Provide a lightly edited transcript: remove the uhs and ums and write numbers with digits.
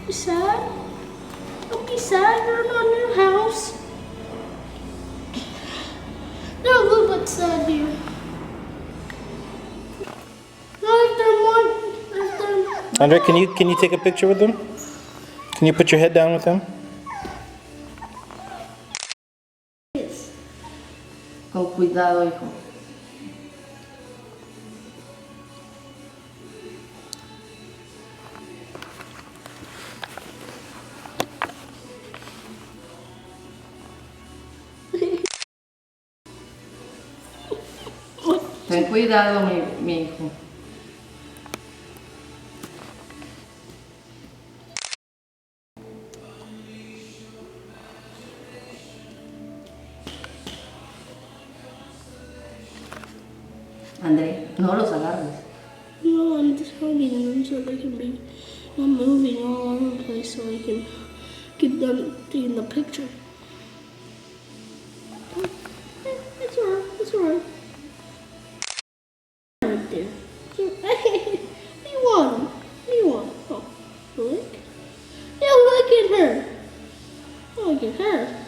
You sad? Don't be sad. You're in our new house. They're a little bit sad here. Andre, can you take a picture with them? Can you put your head down with them? Yes. Con cuidado, hijo. Ten cuidado, mi hijo. André, no los agarres. No, I'm just hugging them so they can be not moving all over the place so I can get them in the picture. It's alright, it's alright. Right there. What do you want? What do you want? Oh, look. Yeah, look at her. Look at her.